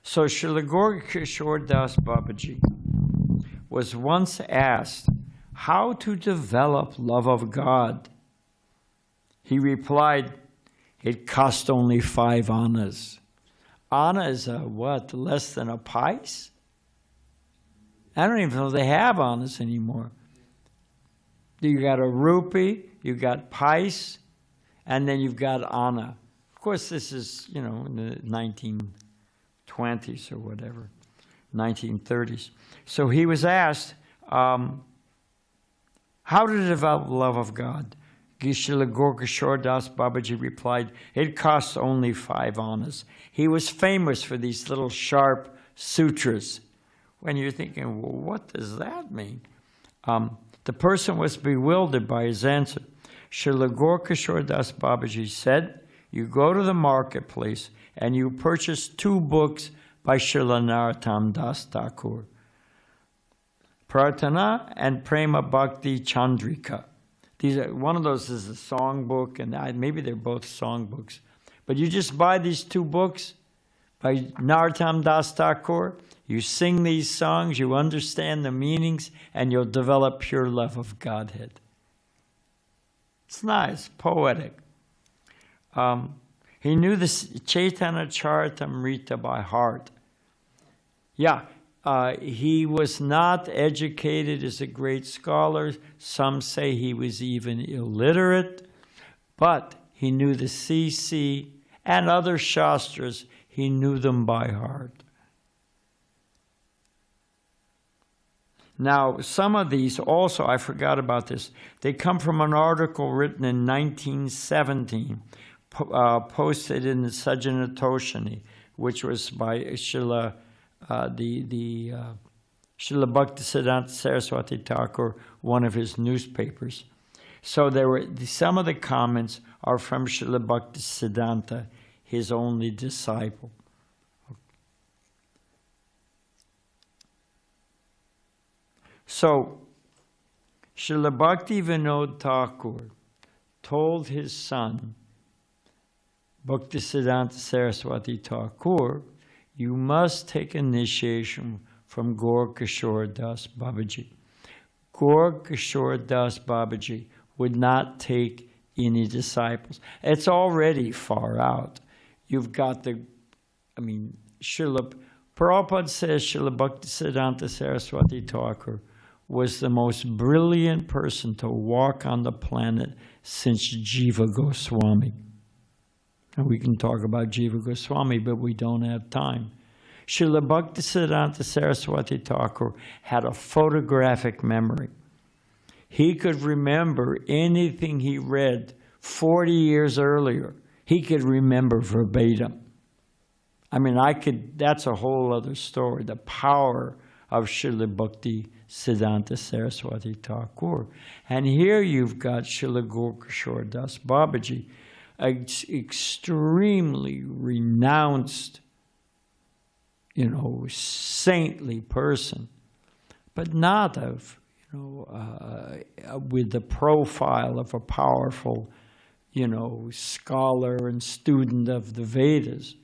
So Srila Gaura Kishore Das Babaji was once asked how to develop love of God. He replied, it cost only 5 annas. Anna is a what? Less than a pice? I don't even know they have annas anymore. You got a rupee, you got pice, and then you've got anna. Of course, this is, you know, in the 1920s or whatever, 1930s. So he was asked, how to develop love of God? Srila Gaura Kishore Das Babaji replied, it costs only 5 annas. He was famous for these little sharp sutras. When you're thinking, well, what does that mean? The person was bewildered by his answer. Srila Gaura Kishore Das Babaji said, you go to the marketplace and you purchase 2 books by Srila Narottam Das Thakur, Prarthana and Prema Bhakti Chandrika. These are, one of those is a song book, and maybe they're both song books. But you just buy these 2 books by Narottam Das Thakur, you sing these songs, you understand the meanings, and you'll develop pure love of Godhead. It's nice, poetic. He knew the Chaitanya Charitamrita by heart. Yeah. He was not educated as a great scholar. Some say he was even illiterate, but he knew the CC and other Shastras. He knew them by heart. Now, some of these also, I forgot about this, they come from an article written in 1917, posted in the Sajjana Toshani, which was by Srila Srila Bhaktisiddhanta Saraswati Thakur, one of his newspapers. So there were some of the comments are from Srila Bhaktisiddhanta, his only disciple. So Srila Bhakti Vinod Thakur told his son, Bhaktisiddhanta Saraswati Thakur, you must take initiation from Gaura Kishore Das Babaji. Gaura Kishore Das Babaji would not take any disciples. It's already far out. You've got Srila Prabhupada says Srila Bhaktisiddhanta Saraswati Thakur was the most brilliant person to walk on the planet since Jiva Goswami. And we can talk about Jiva Goswami, but we don't have time. Srila Bhaktisiddhanta Saraswati Thakur had a photographic memory. He could remember anything he read 40 years earlier. He could remember verbatim. That's a whole other story, the power of Srila Bhaktisiddhanta Saraswati Thakur. And here you've got Srila Gaura Kishore Das Babaji, an extremely renounced, saintly person, but not with the profile of a powerful, scholar and student of the Vedas.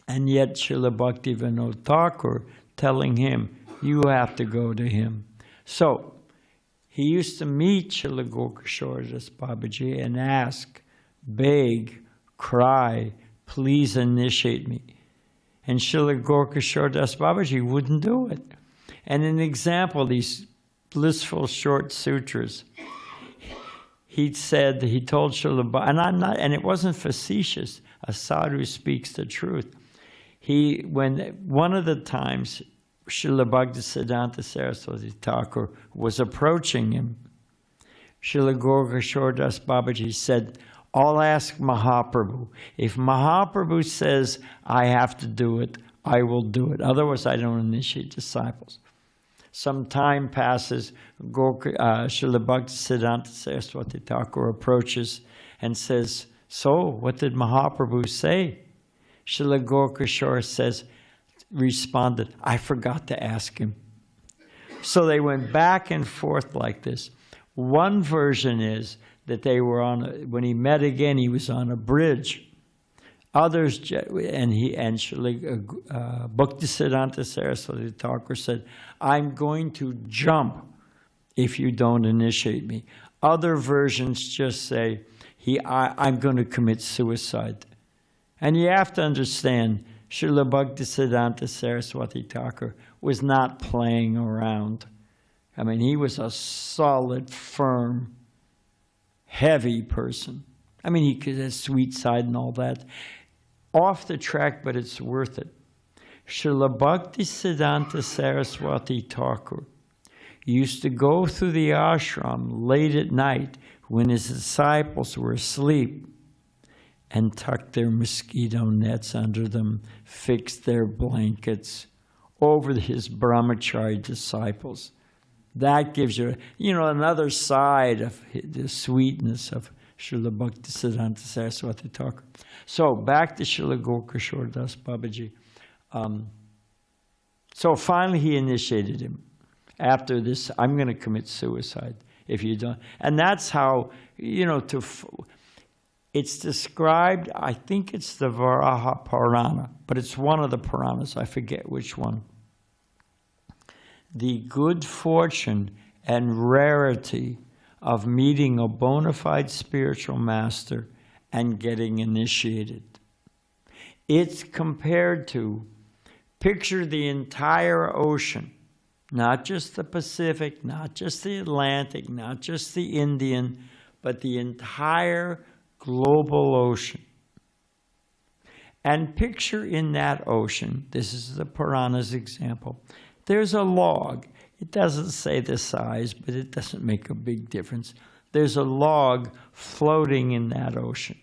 And yet Srila Bhakti Vinod Thakur telling him, you have to go to him. So he used to meet Srila Gaura Kishore Das Babaji and ask, beg, cry, please initiate me. And Srila Gaura Kishore Das Babaji wouldn't do it. And an example, these blissful short sutras, he told Srila Bhaktisiddhanta, and it wasn't facetious, a sadhu speaks the truth. One of the times Srila Bhaktisiddhanta Saraswati Thakur was approaching him, Srila Gaura Kishore Das Babaji said, I'll ask Mahaprabhu. If Mahaprabhu says I have to do it, I will do it. Otherwise, I don't initiate disciples. Some time passes, Srila Bhaktisiddhanta Saraswati Thakur approaches and says, so, what did Mahaprabhu say? Srila Gaura Kishore responded, I forgot to ask him. So they went back and forth like this. One version is that they were when he met again, he was on a bridge. Others, and Srila Bhaktisiddhanta Saraswati Thakur said, I'm going to jump if you don't initiate me. Other versions just say, I'm going to commit suicide. And you have to understand, Srila Bhaktisiddhanta Saraswati Thakur was not playing around. I mean, he was a solid, firm, heavy person. I mean, he could have a sweet side and all that. Off the track, but it's worth it. Srila Bhaktisiddhanta Saraswati Thakur used to go through the ashram late at night when his disciples were asleep and tuck their mosquito nets under them, fix their blankets over his brahmachari disciples. That gives you, another side of the sweetness of Srila Bhaktisiddhanta Saraswati Thakur. So back to Srila Gaura Kishore Das Babaji. So finally he initiated him. After this, I'm going to commit suicide if you don't. And that's how, it's described, I think it's the Varaha Purana, but it's one of the Puranas, I forget which one. The good fortune and rarity of meeting a bona fide spiritual master and getting initiated. It's compared to, picture the entire ocean, not just the Pacific, not just the Atlantic, not just the Indian, but the entire global ocean. And picture in that ocean, this is the Purana's example, there's a log. It doesn't say the size, but it doesn't make a big difference. There's a log floating in that ocean.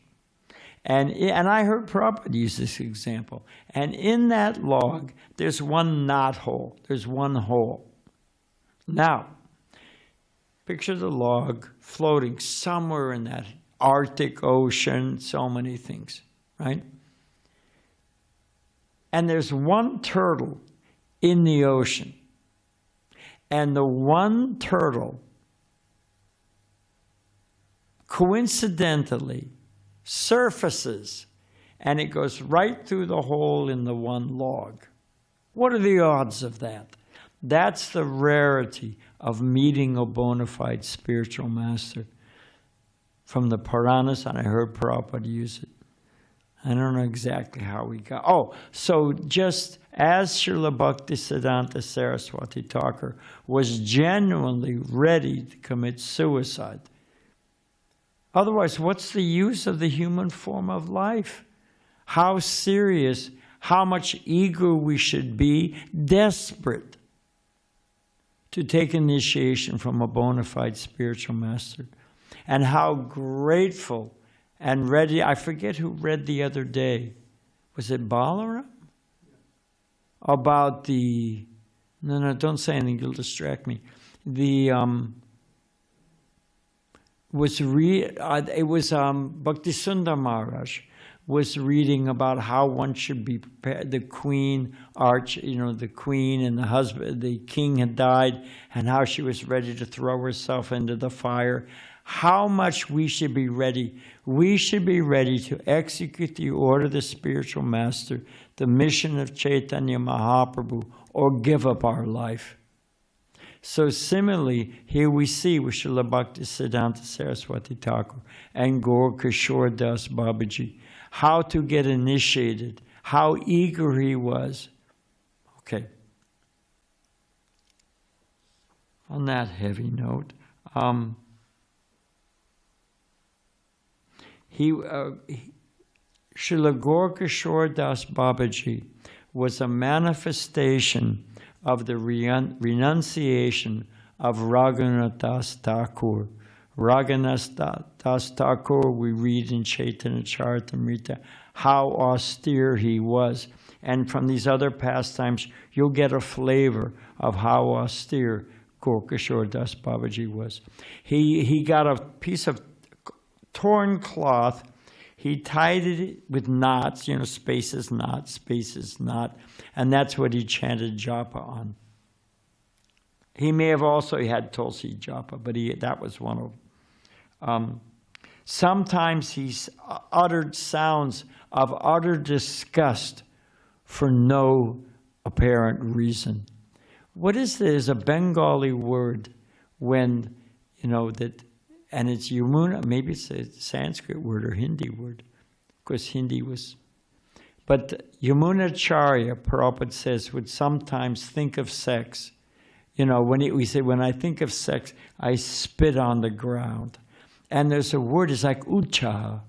And I heard Prabhupada use this example. And in that log, there's one knot hole. There's one hole. Now, picture the log floating somewhere in that Arctic Ocean, so many things, right? And there's one turtle in the ocean. And the one turtle, coincidentally, surfaces, and it goes right through the hole in the one log. What are the odds of that? That's the rarity of meeting a bona fide spiritual master. From the Puranas, and I heard Prabhupada use it. I don't know exactly how we got. Oh, so just as Srila Bhaktisiddhanta Saraswati Thakur was genuinely ready to commit suicide. Otherwise, what's the use of the human form of life? How serious, how much eager we should be, desperate to take initiation from a bona fide spiritual master. And how grateful and ready. I forget who read the other day. Was it Balaram? About the, no, don't say anything, you'll distract me. The, it was Bhaktisundar Maharaj was reading about how one should be prepared. The queen, the queen and the husband, the king had died, and how she was ready to throw herself into the fire. How much we should be ready. We should be ready to execute the order of the spiritual master, the mission of Chaitanya Mahaprabhu, or give up our life. So similarly, here we see with Srila Bhaktisiddhanta Saraswati Thakur and Gaura Kishore Das Babaji, how to get initiated, how eager he was. Okay. On that heavy note, Srila Gaura Kishore Das Babaji was a manifestation of the renunciation of Raghunath Das Thakur. Raghunath Das Thakur, we read in Chaitanya Charitamrita, how austere he was. And from these other pastimes, you'll get a flavor of how austere Gaura Kishore Das Babaji was. He got a piece of torn cloth, he tied it with knots, spaces, knot, and that's what he chanted japa on. He may have also had Tulsi japa, but that was one of them. Sometimes he uttered sounds of utter disgust for no apparent reason. What is there? Is a Bengali word when, that, and it's Yamuna, maybe it's a Sanskrit word or Hindi word. Of course, Hindi was. But Yamunacharya, Prabhupada says, would sometimes think of sex. We say, when I think of sex, I spit on the ground. And there's a word, it's like ucha.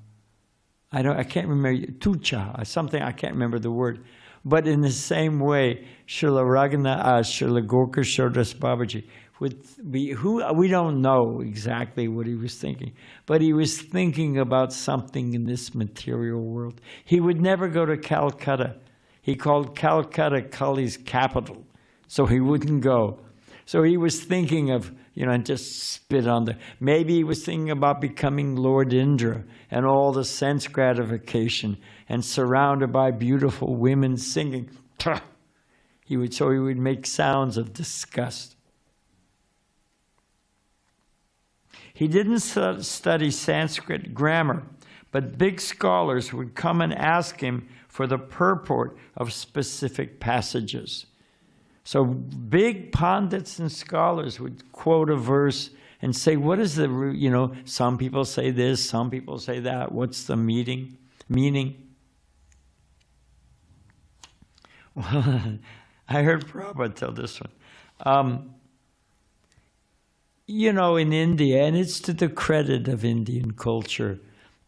I can't remember, tucha, something, I can't remember the word. But in the same way, Srila Gaura Kishore Das Babaji would be, we don't know exactly what he was thinking, but he was thinking about something in this material world. He would never go to Calcutta. He called Calcutta Kali's capital, so he wouldn't go. So he was thinking of, and just spit on the, maybe he was thinking about becoming Lord Indra and all the sense gratification and surrounded by beautiful women singing. So he would make sounds of disgust. He didn't study Sanskrit grammar, but big scholars would come and ask him for the purport of specific passages. So big pundits and scholars would quote a verse and say, what is the, some people say this, some people say that, what's the meaning? Well, I heard Prabhupada tell this one. In India, and it's to the credit of Indian culture,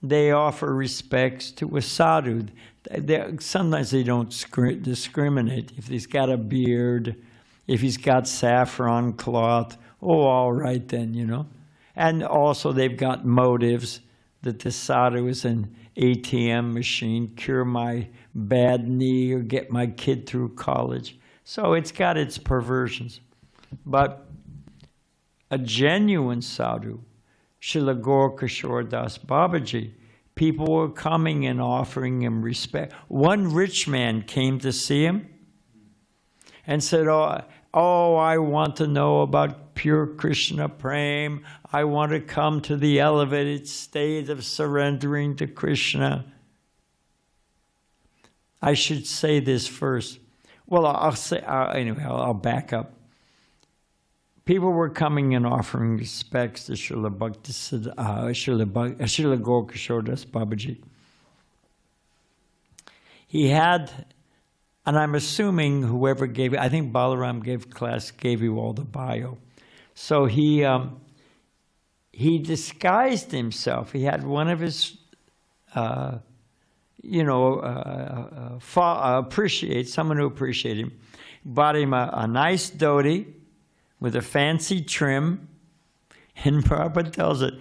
they offer respects to a sadhu. Sometimes they don't discriminate. If he's got a beard, if he's got saffron cloth, all right then, And also they've got motives that the sadhu is an ATM machine, cure my bad knee or get my kid through college. So it's got its perversions. But a genuine sadhu, Srila Gaura Kishore Das Babaji, people were coming and offering him respect. One rich man came to see him and said, oh, I want to know about pure Krishna Prem. I want to come to the elevated state of surrendering to Krishna. I should say this first. Well, anyway, I'll back up. People were coming and offering respects to Srila Gaura Kishore Das Babaji. He had, and I'm assuming whoever gave it, I think Balaram gave you all the bio. So he disguised himself. He had one of his, someone who appreciated him, bought him a nice dhoti with a fancy trim, and Prabhupada tells it,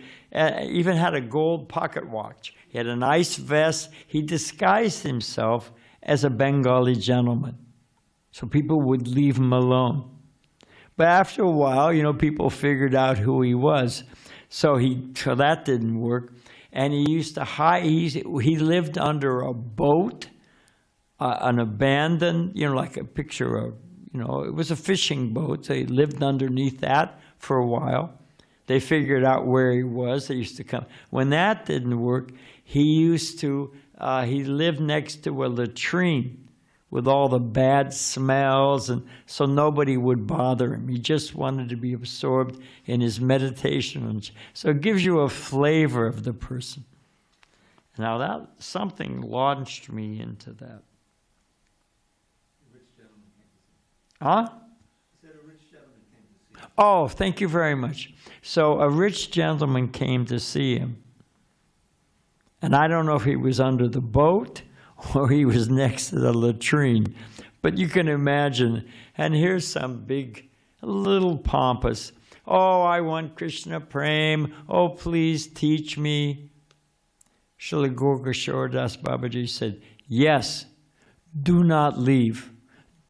even had a gold pocket watch. He had a nice vest. He disguised himself as a Bengali gentleman, so people would leave him alone. But after a while, people figured out who he was, so that didn't work. And he used to hide. He lived under a boat, an abandoned, like a picture of. It was a fishing boat. So he lived underneath that for a while. They figured out where he was. They used to come. When that didn't work, he lived next to a latrine with all the bad smells, and so nobody would bother him. He just wanted to be absorbed in his meditation. So it gives you a flavor of the person. Now something launched me into that. Huh? He said a rich gentleman came to see him. Oh, thank you very much. So a rich gentleman came to see him. And I don't know if he was under the boat or he was next to the latrine. But you can imagine. And here's some big, little pompous. Oh, I want Krishna Prem. Oh, please teach me. Srila Gaura Kishore Das Babaji said, yes, do not leave.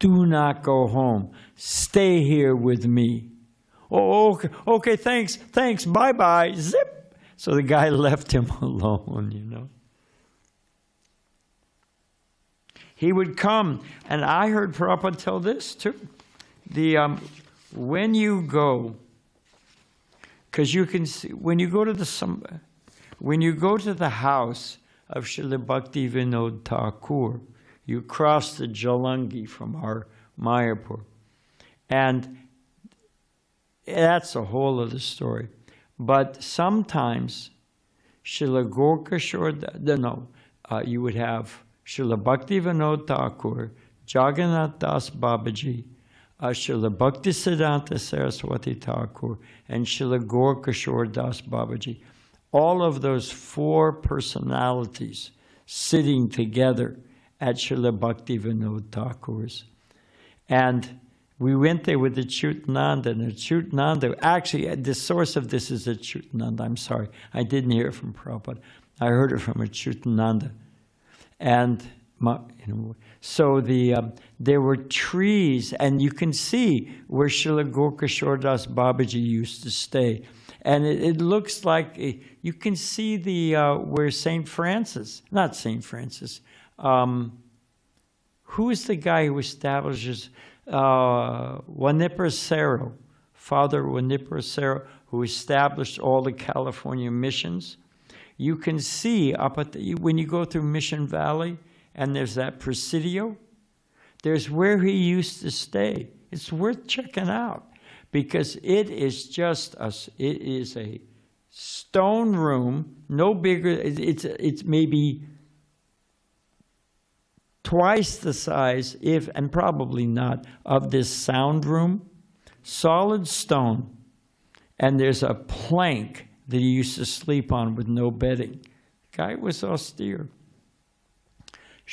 Do not go home. Stay here with me. Oh, okay, thanks, bye-bye, zip. So the guy left him alone, He would come, and I heard Prabhupada tell this too. When you go, because you can see, when you go to the house of Srila Bhakti Vinod Thakur. You cross the Jalangi from our Mayapur. And that's a whole other story. But sometimes Srila Gaura Kishore, you would have Srila Bhakti Vinod Thakur, Jagannath Das Babaji, Srila Bhakti Siddhanta Saraswati Thakur, and Srila Gaura Kishore Das Babaji. All of those four personalities sitting together at Srila Bhakti Vinod Thakur's. And we went there with the Chutananda, and the Chutananda, actually, the source of this is a Chutananda. I'm sorry, I didn't hear it from Prabhupada. I heard it from a Chutananda. And so there were trees, and you can see where Srila Gaura Kishore Das Babaji used to stay. And it looks like, you can see where St. Francis, not St. Francis, who is the guy who establishes Wanipasero, Father Wanipasero, who established all the California missions? You can see up at when you go through Mission Valley, and there's that Presidio, there's where he used to stay. It's worth checking out, because it is just it is a stone room, no bigger, it's maybe twice the size, and probably not, of this sound room, solid stone, and there's a plank that he used to sleep on with no bedding. The guy was austere.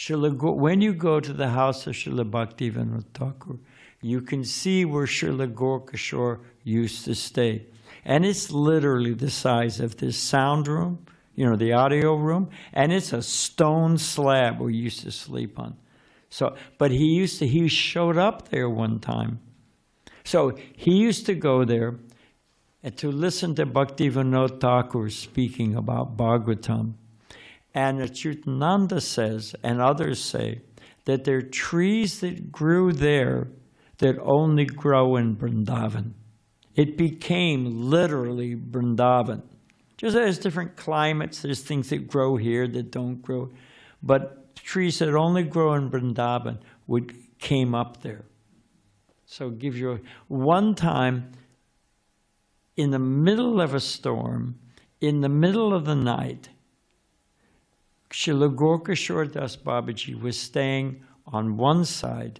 When you go to the house of Srila Bhakti Vinod Thakur, you can see where Srila Gaura Kishore used to stay. And it's literally the size of this sound room, the audio room, and it's a stone slab we used to sleep on. So, but he showed up there one time. So he used to go there and to listen to Bhakti Vinod Thakur speaking about Bhagavatam. And Chutananda says, and others say, that there are trees that grew there that only grow in Vrindavan. It became literally Vrindavan. Just there's different climates, there's things that grow here that don't grow, but trees that only grow in Vrindavan came up there. So it gives you one time, in the middle of a storm, in the middle of the night, Srila Gaura Kishore Das Babaji was staying on one side,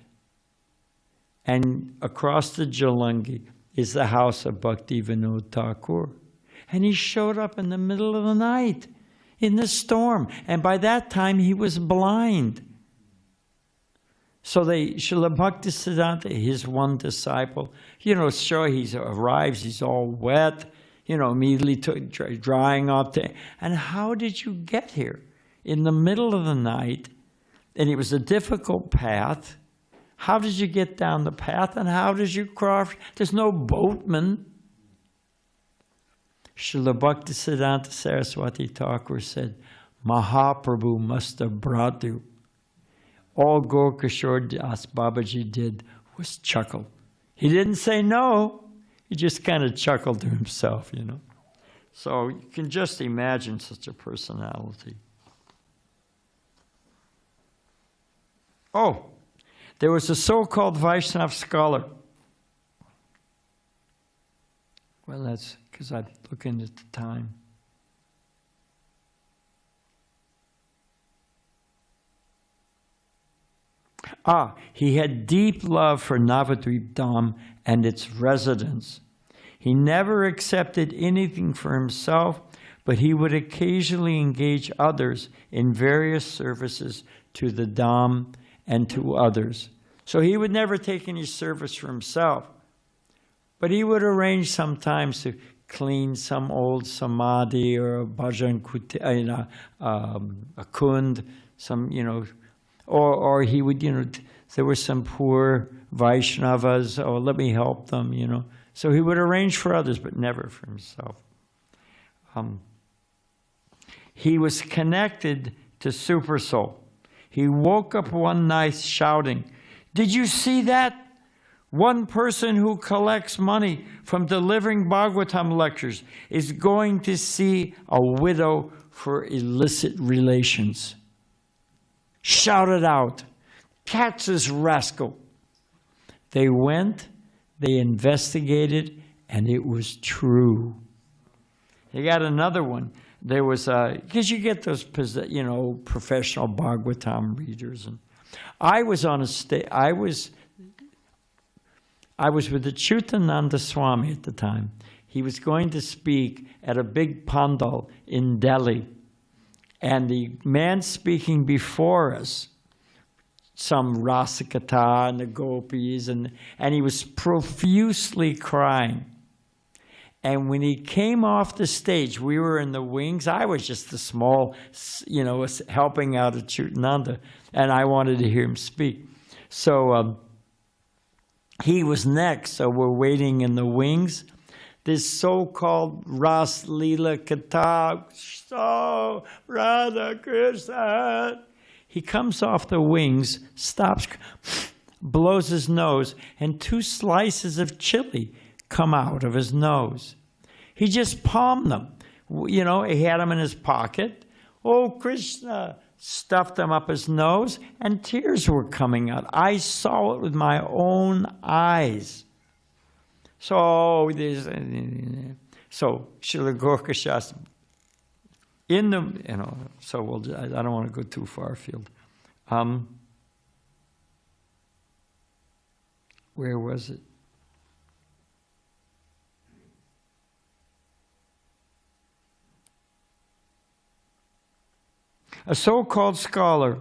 and across the Jalangi is the house of Bhakti Vinod Thakur. And he showed up in the middle of the night, in the storm, and by that time he was blind. So Srila Bhakti Siddhanta, his one disciple, sure, he arrives, he's all wet, immediately drying up. And how did you get here? In the middle of the night, and it was a difficult path. How did you get down the path, and how did you cross? There's no boatman. Srila Bhakti Siddhanta Saraswati Thakur said, Mahaprabhu must have brought you. All Gaura Kishore Das Babaji did was chuckle. He didn't say no. He just kind of chuckled to himself, So you can just imagine such a personality. Oh, there was a so-called Vaishnava scholar. Well, that's because I'm looking at the time. He had deep love for Navadvip Dham and its residents. He never accepted anything for himself, but he would occasionally engage others in various services to the Dham and to others. So he would never take any service for himself, but he would arrange sometimes to clean some old samadhi or a bhajan a kund, or he would, there were some poor Vaishnavas, let me help them, So he would arrange for others, but never for himself. He was connected to Super Soul. He woke up one night shouting, "Did you see that? One person who collects money from delivering Bhagavatam lectures is going to see a widow for illicit relations. Shouted out, "Catch this rascal!" They went, they investigated, and it was true. They got another one. There was because you get those, professional Bhagavatam readers, and I was on a stage. I was with the Chutananda Swami at the time. He was going to speak at a big pandal in Delhi, and the man speaking before us, some Rasikatha and the gopis, and he was profusely crying. And when he came off the stage, we were in the wings. I was just a small, helping out at Chutananda, and I wanted to hear him speak. So he was next, so we're waiting in the wings. This so-called Ras Lila Katha, so Radha Krishna. He comes off the wings, stops, blows his nose, and 2 slices of chili come out of his nose. He just palmed them. He had them in his pocket. Oh, Krishna, stuffed them up his nose, and tears were coming out. I saw it with my own eyes. So Srila Gaura Kishore, I don't want to go too far afield. Where was it? A so-called scholar,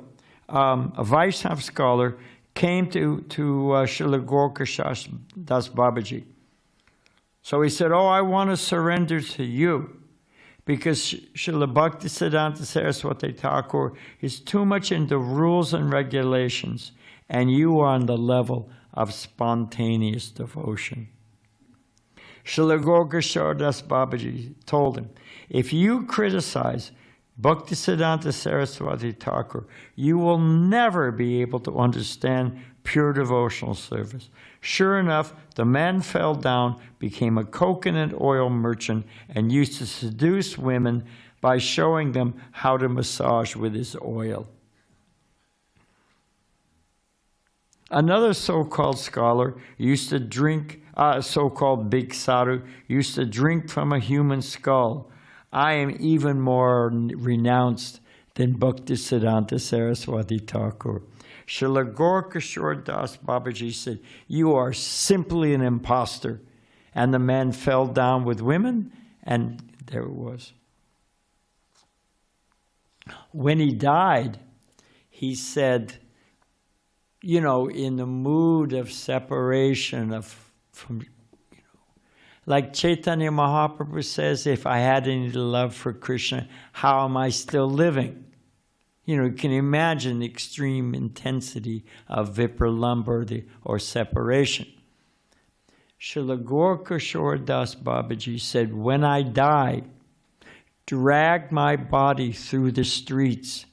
a Vaishnava scholar, came to Srila Gaura Kishore Das Babaji. So he said, "Oh, I want to surrender to you, because Srila Bhaktisiddhanta Saraswati Thakur is too much into rules and regulations, and you are on the level of spontaneous devotion." Srila Gaura Kishore Das Babaji told him, "If you criticize Bhaktisiddhanta Saraswati Thakur, you will never be able to understand pure devotional service." Sure enough, the man fell down, became a coconut oil merchant, and used to seduce women by showing them how to massage with his oil. Another so-called scholar used to drink, so-called big sadhu, used to drink from a human skull. I am even more renounced than Bhaktisiddhanta Saraswati Thakur. Srila Gaura Kishore Das Babaji said, "You are simply an imposter." And the man fell down with women, and there it was. When he died, he said, in the mood of separation from like Chaitanya Mahaprabhu says, if I had any love for Krishna, how am I still living? You can imagine the extreme intensity of vipralambha or separation. Srila Gaura Kishore Das Babaji said, "When I die, drag my body through the streets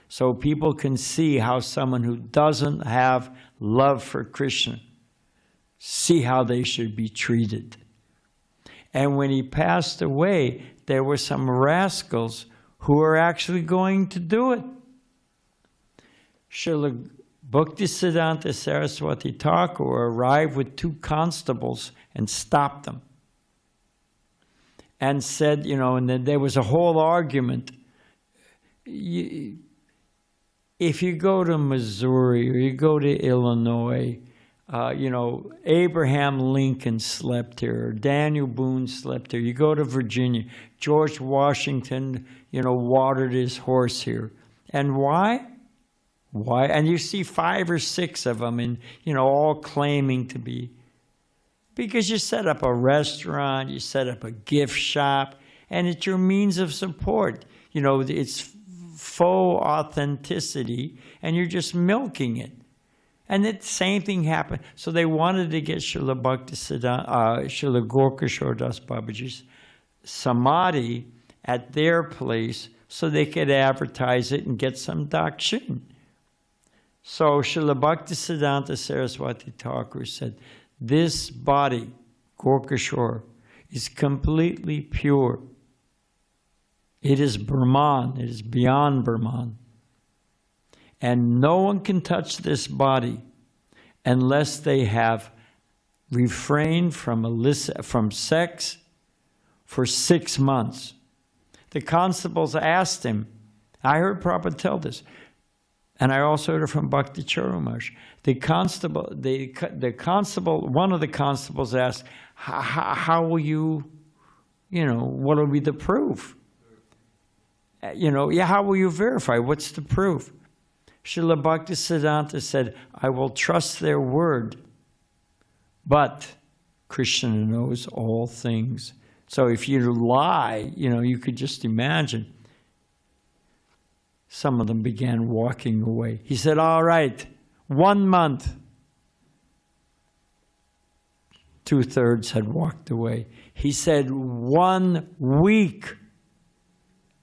so people can see how someone who doesn't have love for Krishna, see how they should be treated." And when he passed away, there were some rascals who were actually going to do it. Srila Bhaktisiddhanta Saraswati Thakur arrived with 2 constables and stopped them. And said, and then there was a whole argument. If you go to Missouri or you go to Illinois, Abraham Lincoln slept here, Daniel Boone slept here. You go to Virginia, George Washington, watered his horse here. And why? Why? And you see 5 or 6 of them, and all claiming to be. Because you set up a restaurant, you set up a gift shop, and it's your means of support. It's faux authenticity, and you're just milking it. And the same thing happened. So they wanted to get Srila Gaura Kishore Das Babaji's samadhi at their place so they could advertise it and get some dakshin. So Srila Bhaktisiddhanta Saraswati Thakur said, "This body, Gaura Kishore, is completely pure. It is Brahman. It is beyond Brahman. And no one can touch this body unless they have refrained from sex for 6 months. The constables asked him, I heard Prabhupada tell this, and I also heard it from Bhakti Charumash. The constable, one of the constables asked, how will you, what will be the proof? How will you verify? What's the proof? Srila Bhaktisiddhanta said, I will trust their word, but Krishna knows all things. So if you lie, you could just imagine. Some of them began walking away. He said, all right, 1 month. 2/3 had walked away. He said, 1 week.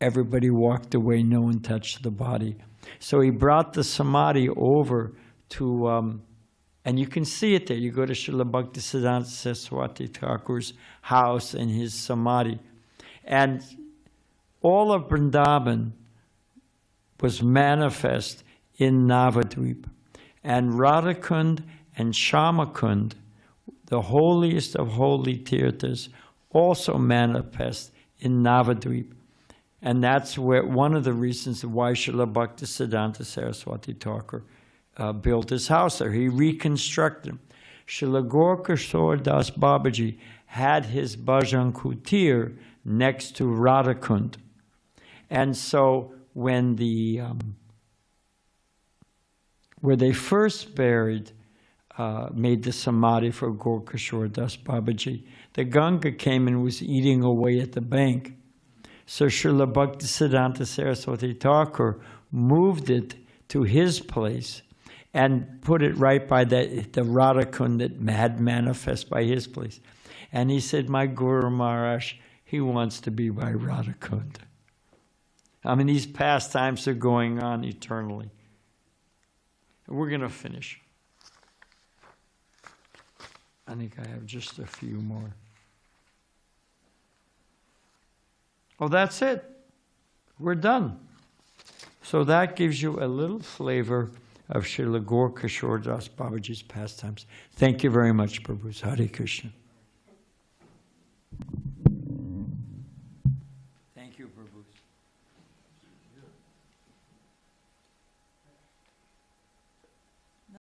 Everybody walked away. No one touched the body. So he brought the samadhi over to, and you can see it there. You go to Srila Bhaktisiddhanta Saraswati Thakur's house and his samadhi. And all of Vrindavan was manifest in Navadvip. And Radhakund and Shamakund, the holiest of holy tirthas, also manifest in Navadvip. And that's where one of the reasons why Srila Bhaktisiddhanta Saraswati Thakur built his house there. He reconstructed them. Srila Gaura Kishore Das Babaji had his Bhajan Kutir next to Radhakund. And so when where they first made the samadhi for Gaura Kishore Das Babaji, the Ganga came and was eating away at the bank. So Srila Bhaktisiddhanta Saraswati Thakur moved it to his place and put it right by the Radhakund that had manifest by his place. And he said, my Guru Maharaj, he wants to be by Radhakund. I mean, these pastimes are going on eternally. We're going to finish. I think I have just a few more. Oh, that's it. We're done. So that gives you a little flavor of Srila Gaura Kishore Das Babaji's pastimes. Thank you very much, Prabhu. Hare Krishna.